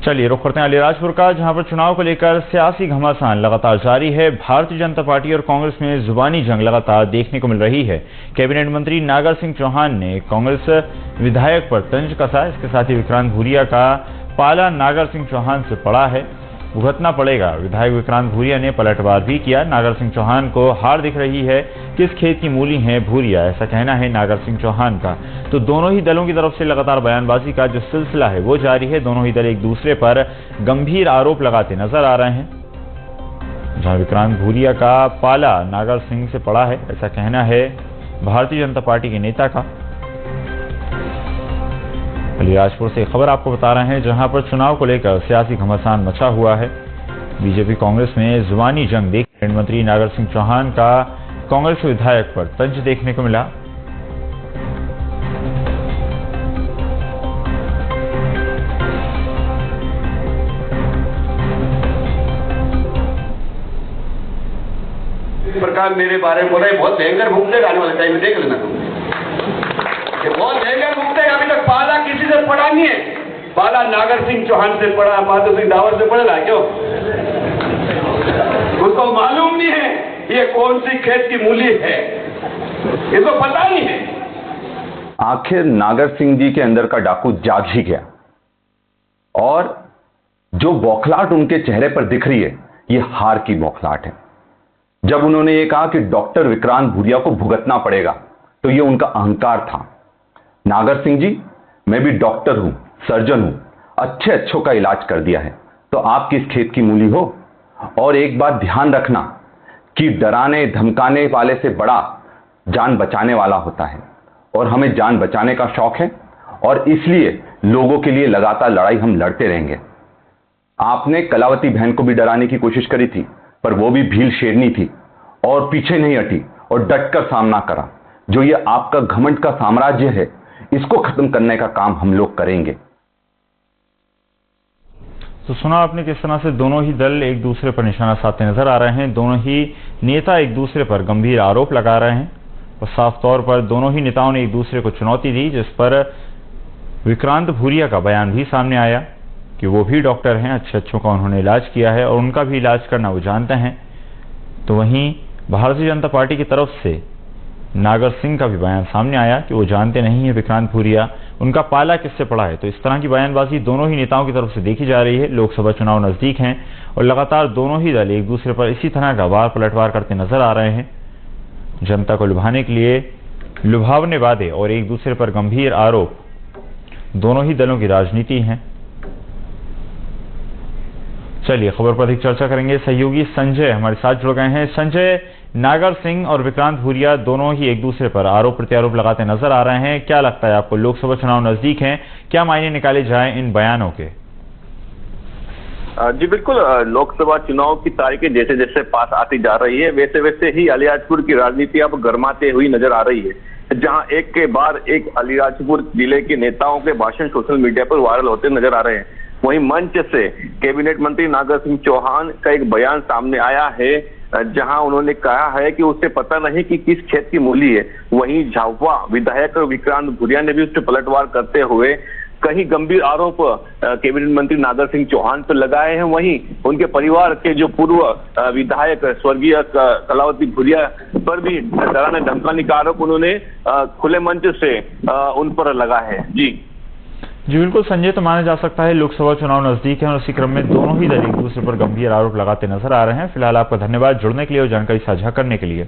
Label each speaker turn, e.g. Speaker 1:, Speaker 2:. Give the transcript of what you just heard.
Speaker 1: चलिए रुख करते हैं अलीराजपुर का, जहां पर चुनाव को लेकर सियासी घमासान लगातार जारी है। भारतीय जनता पार्टी और कांग्रेस में जुबानी जंग लगातार देखने को मिल रही है। कैबिनेट मंत्री नागर सिंह चौहान ने कांग्रेस विधायक पर तंज कसा। इसके साथ ही विक्रांत भूरिया का पाला नागर सिंह चौहान से पड़ा है, भुगतना पड़ेगा। विधायक विक्रांत भूरिया ने पलटवार भी किया। नागर सिंह चौहान को हार दिख रही है, किस खेत की मूली है भूरिया, ऐसा कहना है नागर सिंह चौहान का। तो दोनों ही दलों की तरफ से लगातार बयानबाजी का जो सिलसिला है वो जारी है। दोनों ही दल एक दूसरे पर गंभीर आरोप लगाते नजर आ रहे हैं। जहां विक्रांत भूरिया का पाला नागर सिंह से पड़ा है, ऐसा कहना है भारतीय जनता पार्टी के नेता का। अलीराजपुर से खबर आपको बता रहे हैं, जहां पर चुनाव को लेकर सियासी घमासान मचा हुआ है। बीजेपी कांग्रेस में जुबानी जंग देख कैबिनेट मंत्री नागर सिंह चौहान का कांग्रेस विधायक पर तंज देखने को मिला।
Speaker 2: प्रकार मेरे बारे में बोला, बहुत भयंकर भूख आने वाले टाइम में देख लेना तुम, बहुत भयंकर भूख। अभी तक पाला किसी से पड़ा नहीं है। पाला नागर सिंह चौहान से पड़ा, बहादुर सिंह दावर से पड़ा क्यों? उसको मालूम नहीं है ये कौन सी खेत की मूली है, इसको पता नहीं है।
Speaker 3: आखिर नागर सिंह जी के अंदर का डाकू जाग ही गया और जो बौखलाहट उनके चेहरे पर दिख रही है ये हार की बौखलाहट है। जब उन्होंने ये कहा कि डॉक्टर विक्रांत भूरिया को भुगतना पड़ेगा तो ये उनका अहंकार था। नागर सिंह जी, मैं भी डॉक्टर हूं, सर्जन हूं, अच्छों का इलाज कर दिया है, तो आप किस खेत की मूली हो? और एक बात ध्यान रखना कि डराने धमकाने वाले से बड़ा जान बचाने वाला होता है और हमें जान बचाने का शौक है और इसलिए लोगों के लिए लगातार लड़ाई हम लड़ते रहेंगे। आपने कलावती बहन को भी डराने की कोशिश करी थी, पर वो भी भील शेरनी थी और पीछे नहीं हटी और डटकर सामना करा। जो ये आपका घमंड का साम्राज्य है, इसको खत्म करने का काम हम लोग करेंगे।
Speaker 1: तो सुना आपने किस तरह से दोनों ही दल एक दूसरे पर निशाना साधते नजर आ रहे हैं। दोनों ही नेता एक दूसरे पर गंभीर आरोप लगा रहे हैं और साफ तौर पर दोनों ही नेताओं ने एक दूसरे को चुनौती दी, जिस पर विक्रांत भूरिया का बयान भी सामने आया कि वो भी डॉक्टर हैं, अच्छों का उन्होंने इलाज किया है और उनका भी इलाज करना वो जानते हैं। तो वहीं भारतीय जनता पार्टी की तरफ से नागर सिंह का भी बयान सामने आया कि वो जानते नहीं है विक्रांत भूरिया, उनका पाला किससे पड़ा है। तो इस तरह की बयानबाजी दोनों ही नेताओं की तरफ से देखी जा रही है। लोकसभा चुनाव नजदीक हैं और लगातार दोनों ही दल एक दूसरे पर इसी तरह का वार पलटवार करते नजर आ रहे हैं। जनता को लुभाने के लिए लुभावने वादे और एक दूसरे पर गंभीर आरोप दोनों ही दलों की राजनीति है। चलिए खबर पर अधिक चर्चा करेंगे। सहयोगी संजय हमारे साथ जुड़ गए हैं। संजय, नागर सिंह और विक्रांत भूरिया दोनों ही एक दूसरे पर आरोप प्रत्यारोप लगाते नजर आ रहे हैं। क्या लगता है आपको, लोकसभा चुनाव नजदीक हैं, क्या मायने निकाले जाएं इन बयानों के?
Speaker 4: जी बिल्कुल, लोकसभा चुनाव की तारीखें जैसे जैसे पास आती जा रही है वैसे वैसे ही अलीराजपुर की राजनीति अब गर्माते हुई नजर आ रही है, जहां एक के बाद एक अलीराजपुर जिले के नेताओं के भाषण सोशल मीडिया पर वायरल होते नजर आ रहे हैं। वहीं मंच से कैबिनेट मंत्री नागर सिंह चौहान का एक बयान सामने आया है, जहां उन्होंने कहा है कि उसे पता नहीं कि किस खेत की मूली है। वहीं झाबुआ विधायक विक्रांत भूरिया ने भी उस पर पलटवार करते हुए कई गंभीर आरोप कैबिनेट मंत्री नागर सिंह चौहान पर लगाए हैं। वहीं उनके परिवार के जो पूर्व विधायक स्वर्गीय कलावती भूरिया पर भी डराने धमकाने का आरोप उन्होंने खुले मंच से उन पर लगा है। जी
Speaker 1: बिल्कुल संजय, तो माना जा सकता है लोकसभा चुनाव नजदीक है और इसी क्रम में दोनों ही दल एक दूसरे पर गंभीर आरोप लगाते नजर आ रहे हैं। फिलहाल आपका धन्यवाद जुड़ने के लिए और जानकारी साझा करने के लिए।